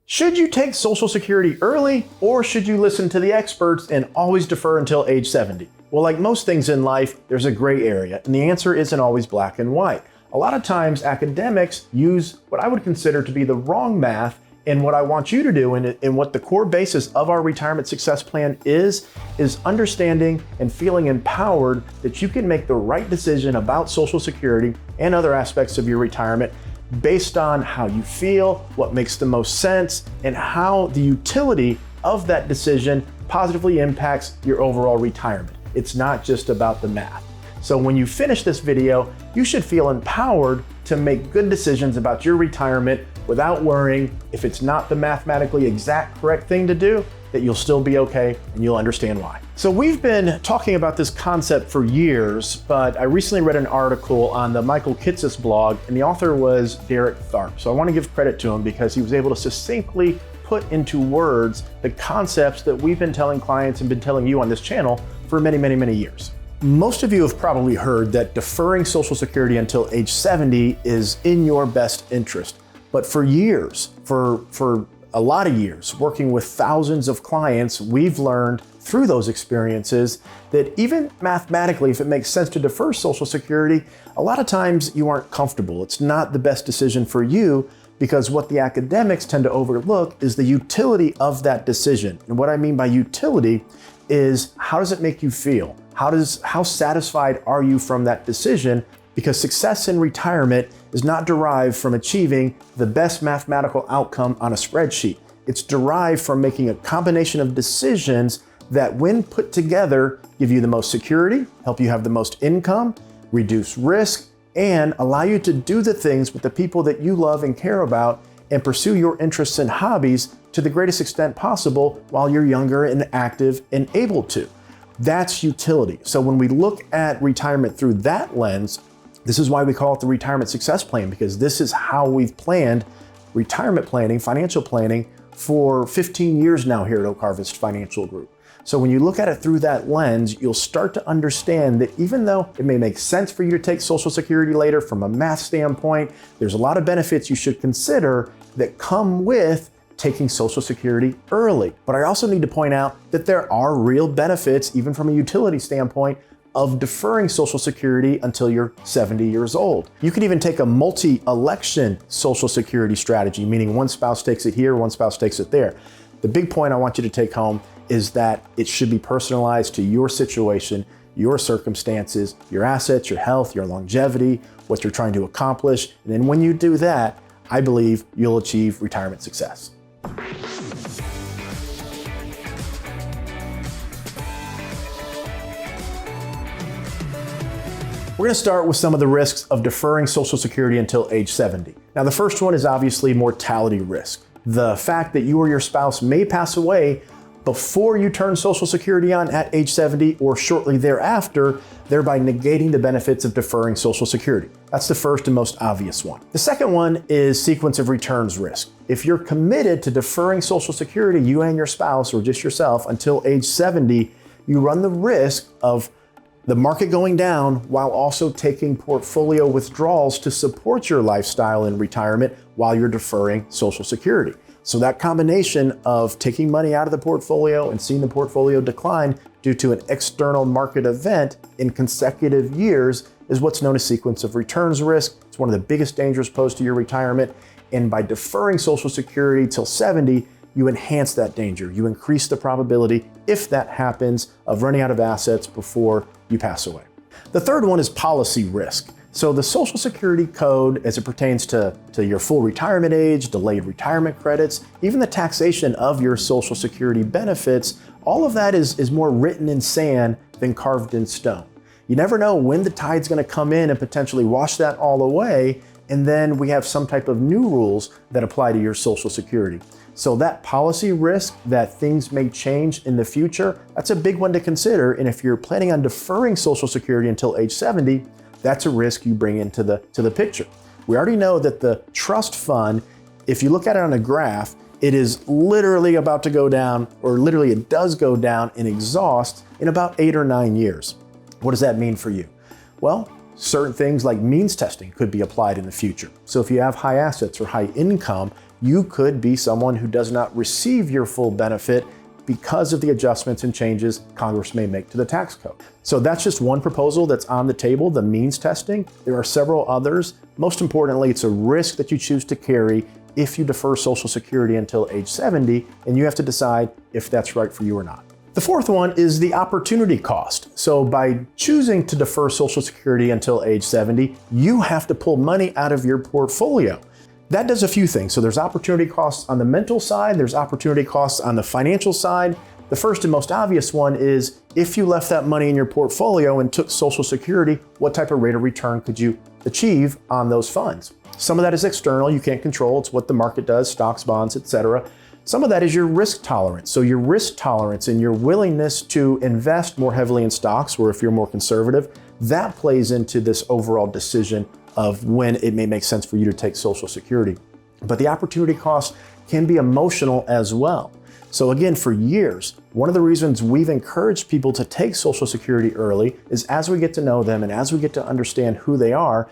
Should you take Social Security early, or should you listen to the experts and always defer until age 70? Well, like most things in life, there's a gray area, and the answer isn't always black and white. A lot of times academics use what I would consider to be the wrong math, and what I want you to do and what the core basis of our retirement success plan is understanding and feeling empowered that you can make the right decision about Social Security and other aspects of your retirement based on how you feel, what makes the most sense, and how the utility of that decision positively impacts your overall retirement. It's not just about the math. So when you finish this video, you should feel empowered to make good decisions about your retirement without worrying if it's not the mathematically exact correct thing to do, that you'll still be okay and you'll understand why. So we've been talking about this concept for years, but I recently read an article on the Michael Kitces blog, and the author was Derek Tharp. So I want to give credit to him because he was able to succinctly put into words the concepts that we've been telling clients and been telling you on this channel for many, many, many years. Most of you have probably heard that deferring Social Security until age 70 is in your best interest. But for years, for a lot of years, working with thousands of clients, we've learned through those experiences that even mathematically, if it makes sense to defer Social Security, a lot of times you aren't comfortable. It's not the best decision for you because what the academics tend to overlook is the utility of that decision. And what I mean by utility is, how does it make you feel? How satisfied are you from that decision? Because success in retirement is not derived from achieving the best mathematical outcome on a spreadsheet. It's derived from making a combination of decisions that, when put together, give you the most security, help you have the most income, reduce risk, and allow you to do the things with the people that you love and care about and pursue your interests and hobbies to the greatest extent possible while you're younger and active and able to. That's utility. So when we look at retirement through that lens, this is why we call it the retirement success plan, because this is how we've planned retirement planning, financial planning for 15 years now here at Oak Harvest Financial Group. So when you look at it through that lens, you'll start to understand that even though it may make sense for you to take Social Security later from a math standpoint, there's a lot of benefits you should consider that come with taking Social Security early. But I also need to point out that there are real benefits, even from a utility standpoint, of deferring Social Security until you're 70 years old. You can even take a multi-election Social Security strategy, meaning one spouse takes it here, one spouse takes it there. The big point I want you to take home is that it should be personalized to your situation, your circumstances, your assets, your health, your longevity, what you're trying to accomplish. And then when you do that, I believe you'll achieve retirement success. We're going to start with some of the risks of deferring Social Security until age 70. Now, the first one is obviously mortality risk. The fact that you or your spouse may pass away before you turn Social Security on at age 70 or shortly thereafter, thereby negating the benefits of deferring Social Security. That's the first and most obvious one. The second one is sequence of returns risk. If you're committed to deferring Social Security, you and your spouse or just yourself, until age 70, you run the risk of the market going down while also taking portfolio withdrawals to support your lifestyle in retirement while you're deferring Social Security. So that combination of taking money out of the portfolio and seeing the portfolio decline due to an external market event in consecutive years is what's known as sequence of returns risk. It's one of the biggest dangers posed to your retirement. And by deferring Social Security till 70, you enhance that danger. You increase the probability, if that happens, of running out of assets before you pass away. The third one is policy risk. So the Social Security code, as it pertains to your full retirement age, delayed retirement credits, even the taxation of your Social Security benefits, all of that is more written in sand than carved in stone. You never know when the tide's going to come in and potentially wash that all away, and then we have some type of new rules that apply to your Social Security. So that policy risk that things may change in the future, that's a big one to consider. And if you're planning on deferring Social Security until age 70, that's a risk you bring into the picture. We already know that the trust fund, if you look at it on a graph, it is literally about to go down, or literally it does go down and exhaust in about 8 or 9 years. What does that mean for you? Well, certain things like means testing could be applied in the future. So if you have high assets or high income, you could be someone who does not receive your full benefit because of the adjustments and changes Congress may make to the tax code. So that's just one proposal that's on the table, the means testing. There are several others. Most importantly, it's a risk that you choose to carry if you defer Social Security until age 70, and you have to decide if that's right for you or not. The fourth one is the opportunity cost. So by choosing to defer Social Security until age 70, you have to pull money out of your portfolio. That does a few things. So there's opportunity costs on the mental side, there's opportunity costs on the financial side. The first and most obvious one is if you left that money in your portfolio and took Social Security, what type of rate of return could you achieve on those funds? Some of that is external, you can't control, it's what the market does, stocks, bonds, etc. Some of that is your risk tolerance. So your risk tolerance and your willingness to invest more heavily in stocks, or if you're more conservative, that plays into this overall decision of when it may make sense for you to take Social Security. But the opportunity cost can be emotional as well. So again, for years, one of the reasons we've encouraged people to take Social Security early is as we get to know them and as we get to understand who they are,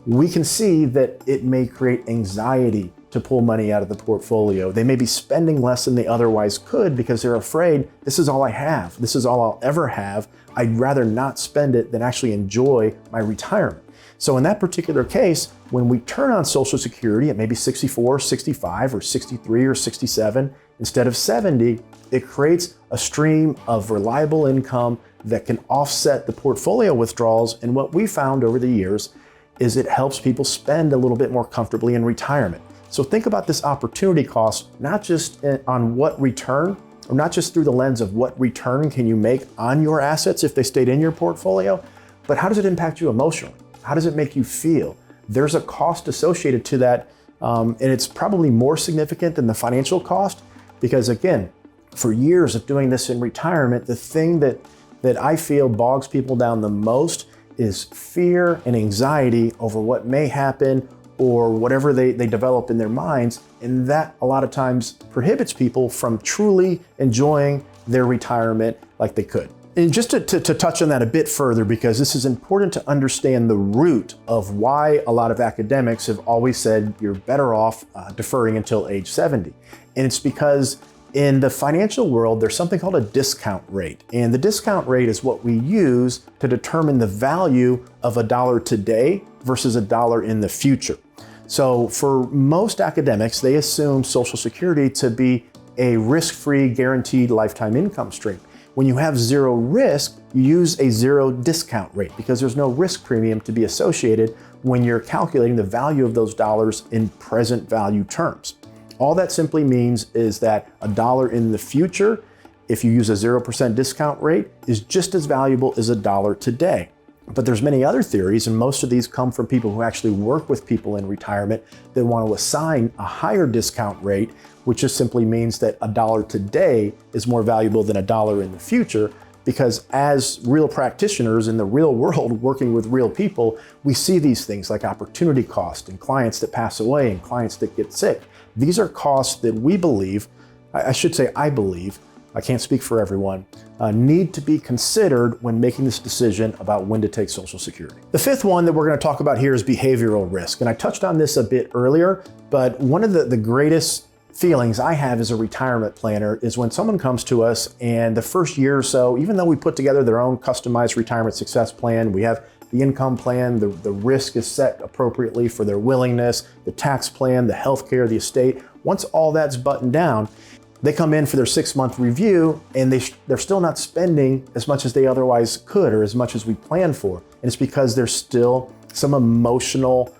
we can see that it may create anxiety to pull money out of the portfolio. They may be spending less than they otherwise could because they're afraid, this is all I have, this is all I'll ever have. I'd rather not spend it than actually enjoy my retirement. So in that particular case, when we turn on Social Security at maybe 64, 65, or 63, or 67, instead of 70, it creates a stream of reliable income that can offset the portfolio withdrawals. And what we found over the years is it helps people spend a little bit more comfortably in retirement. So think about this opportunity cost, not just on what return, or not just through the lens of what return can you make on your assets if they stayed in your portfolio, but how does it impact you emotionally? How does it make you feel? There's a cost associated to that, and it's probably more significant than the financial cost, because again, for years of doing this in retirement, the thing that I feel bogs people down the most is fear and anxiety over what may happen or whatever they develop in their minds, and that a lot of times prohibits people from truly enjoying their retirement like they could. And just to touch on that a bit further, because this is important to understand the root of why a lot of academics have always said you're better off deferring until age 70. And it's because in the financial world, there's something called a discount rate. And the discount rate is what we use to determine the value of a dollar today versus a dollar in the future. So for most academics, they assume Social Security to be a risk-free guaranteed lifetime income stream. When you have zero risk, you use a zero discount rate because there's no risk premium to be associated when you're calculating the value of those dollars in present value terms. All that simply means is that a dollar in the future, if you use a 0% discount rate, is just as valuable as a dollar today. But there's many other theories, and most of these come from people who actually work with people in retirement that want to assign a higher discount rate, which just simply means that a dollar today is more valuable than a dollar in the future, because as real practitioners in the real world working with real people, we see these things like opportunity cost and clients that pass away and clients that get sick. These are costs that we believe, I believe, I can't speak for everyone, need to be considered when making this decision about when to take Social Security. The fifth one that we're going to talk about here is behavioral risk. And I touched on this a bit earlier, but one of the greatest feelings I have as a retirement planner is when someone comes to us and the first year or so, even though we put together their own customized retirement success plan, we have the income plan, the risk is set appropriately for their willingness, the tax plan, the healthcare, the estate. Once all that's buttoned down, they come in for their 6-month review and they're still not spending as much as they otherwise could or as much as we planned for. And it's because there's still some emotional,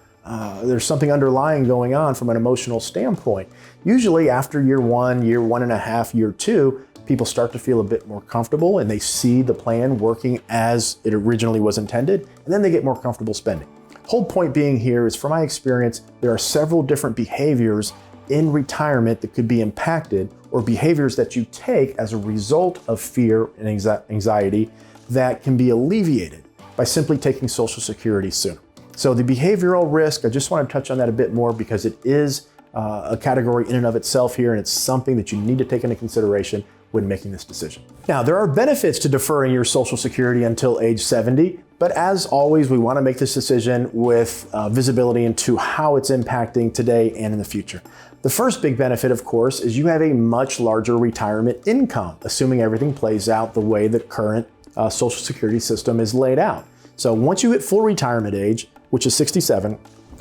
there's something underlying going on from an emotional standpoint. Usually after year 1, year 1.5, year 2, people start to feel a bit more comfortable and they see the plan working as it originally was intended, and then they get more comfortable spending. Whole point being here is, from my experience, there are several different behaviors in retirement that could be impacted, or behaviors that you take as a result of fear and anxiety that can be alleviated by simply taking Social Security sooner. So the behavioral risk, I just want to touch on that a bit more because it is a category in and of itself here, and it's something that you need to take into consideration when making this decision. Now, there are benefits to deferring your Social Security until age 70, but as always, we want to make this decision with visibility into how it's impacting today and in the future. The first big benefit, of course, is you have a much larger retirement income, assuming everything plays out the way the current Social Security system is laid out. So once you hit full retirement age, which is 67,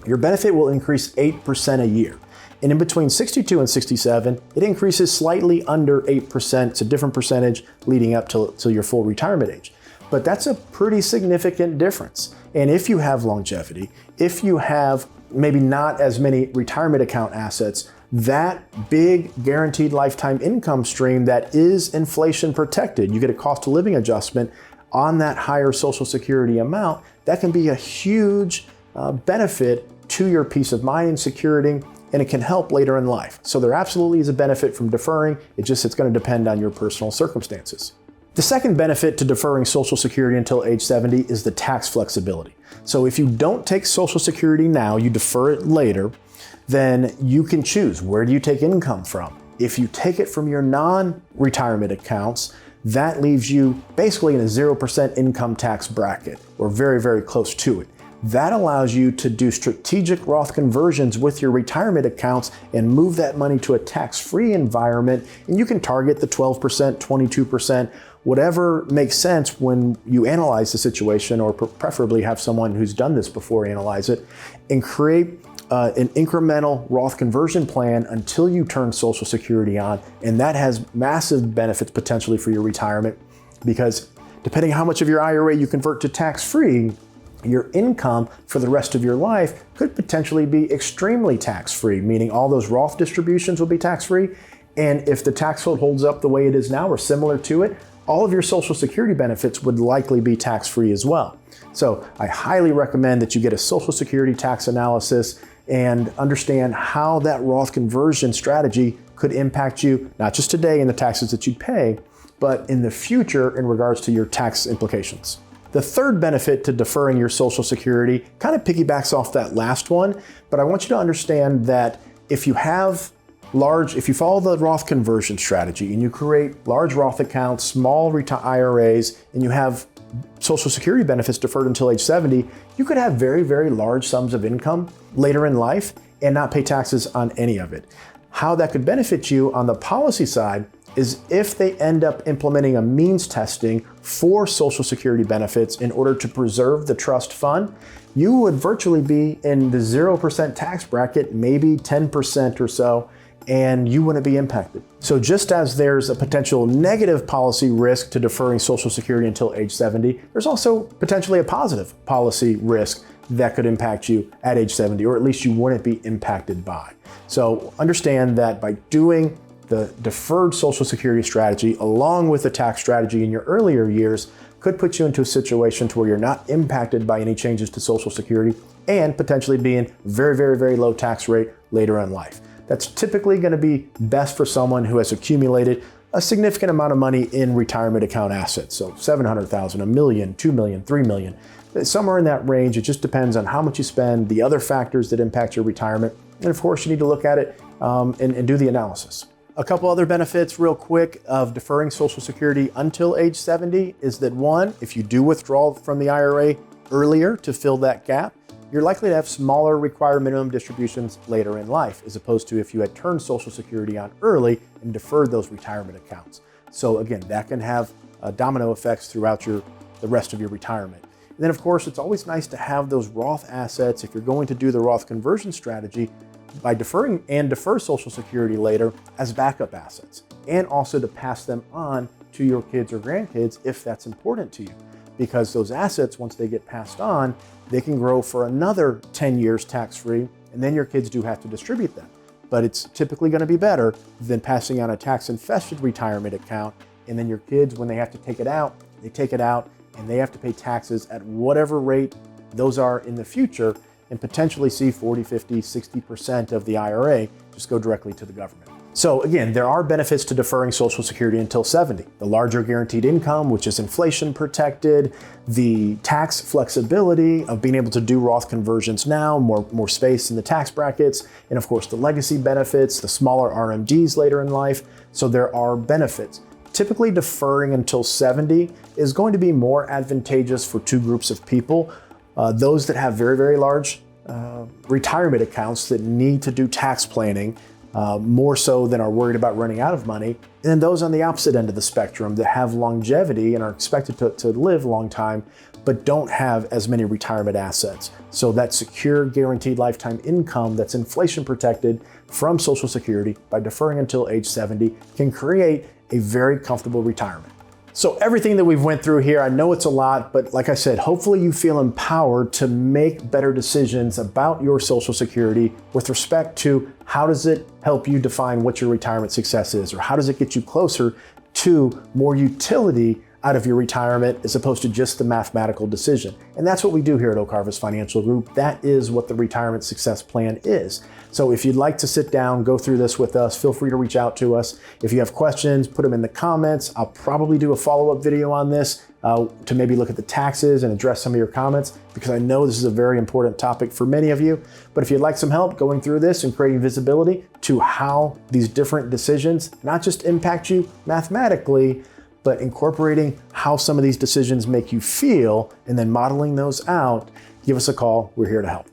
your benefit will increase 8% a year. And in between 62 and 67, it increases slightly under 8%. It's a different percentage leading up till your full retirement age. But that's a pretty significant difference. And if you have longevity, if you have maybe not as many retirement account assets, that big guaranteed lifetime income stream that is inflation protected, you get a cost of living adjustment on that higher Social Security amount, that can be a huge benefit to your peace of mind and security, and it can help later in life. So there absolutely is a benefit from deferring. It's going to depend on your personal circumstances. The second benefit to deferring Social Security until age 70 is the tax flexibility. So if you don't take Social Security now, you defer it later, then you can choose, where do you take income from? If you take it from your non-retirement accounts, that leaves you basically in a 0% income tax bracket, or very, very close to it. That allows you to do strategic Roth conversions with your retirement accounts and move that money to a tax-free environment. And you can target the 12%, 22%, whatever makes sense when you analyze the situation, or preferably have someone who's done this before analyze it, and create an incremental Roth conversion plan until you turn Social Security on. And that has massive benefits potentially for your retirement, because depending how much of your IRA you convert to tax-free, your income for the rest of your life could potentially be extremely tax-free, meaning all those Roth distributions will be tax-free. And if the tax code holds up the way it is now or similar to it, all of your Social Security benefits would likely be tax-free as well. So I highly recommend that you get a Social Security tax analysis and understand how that Roth conversion strategy could impact you, not just today in the taxes that you'd pay, but in the future in regards to your tax implications. The third benefit to deferring your Social Security kind of piggybacks off that last one, but I want you to understand that if you follow the Roth conversion strategy and you create large Roth accounts, small IRAs, and you have Social Security benefits deferred until age 70, you could have very, very large sums of income later in life and not pay taxes on any of it. How that could benefit you on the policy side is if they end up implementing a means testing for Social Security benefits in order to preserve the trust fund, you would virtually be in the 0% tax bracket, maybe 10% or so, and you wouldn't be impacted. So just as there's a potential negative policy risk to deferring Social Security until age 70, there's also potentially a positive policy risk that could impact you at age 70, or at least you wouldn't be impacted by. So understand that by doing the deferred Social Security strategy along with the tax strategy in your earlier years could put you into a situation to where you're not impacted by any changes to Social Security and potentially being very, very, very low tax rate later in life. That's typically going to be best for someone who has accumulated a significant amount of money in retirement account assets. So 700,000, $1 million, $2 million, $3 million, somewhere in that range. It just depends on how much you spend, the other factors that impact your retirement. And of course, you need to look at it and do the analysis. A couple other benefits real quick of deferring Social Security until age 70 is that one, if you do withdraw from the IRA earlier to fill that gap, you're likely to have smaller required minimum distributions later in life, as opposed to if you had turned Social Security on early and deferred those retirement accounts. So again, that can have domino effects throughout the rest of your retirement. And then of course, it's always nice to have those Roth assets if you're going to do the Roth conversion strategy by deferring and defer Social Security later as backup assets, and also to pass them on to your kids or grandkids if that's important to you. Because those assets, once they get passed on, they can grow for another 10 years tax-free, and then your kids do have to distribute them. But it's typically going to be better than passing on a tax-infested retirement account, and then your kids, when they have to take it out, they take it out, and they have to pay taxes at whatever rate those are in the future, and potentially see 40, 50, 60% of the IRA just go directly to the government. So again, there are benefits to deferring Social Security until 70. The larger guaranteed income, which is inflation protected, the tax flexibility of being able to do Roth conversions now, more space in the tax brackets, and of course the legacy benefits, the smaller RMDs later in life. So there are benefits. Typically deferring until 70 is going to be more advantageous for two groups of people. Those that have very, very large retirement accounts that need to do tax planning more so than are worried about running out of money. And then those on the opposite end of the spectrum that have longevity and are expected to live a long time, but don't have as many retirement assets. So that secure, guaranteed lifetime income that's inflation protected from Social Security by deferring until age 70 can create a very comfortable retirement. So everything that we've went through here, I know it's a lot, but like I said, hopefully you feel empowered to make better decisions about your Social Security with respect to how does it help you define what your retirement success is, or how does it get you closer to more utility out of your retirement as opposed to just the mathematical decision. And that's what we do here at Oak Harvest Financial Group. That is what the retirement success plan is. So if you'd like to sit down, go through this with us, feel free to reach out to us. If you have questions, put them in the comments. I'll probably do a follow-up video on this to maybe look at the taxes and address some of your comments, because I know this is a very important topic for many of you. But if you'd like some help going through this and creating visibility to how these different decisions not just impact you mathematically, but incorporating how some of these decisions make you feel and then modeling those out, give us a call. We're here to help.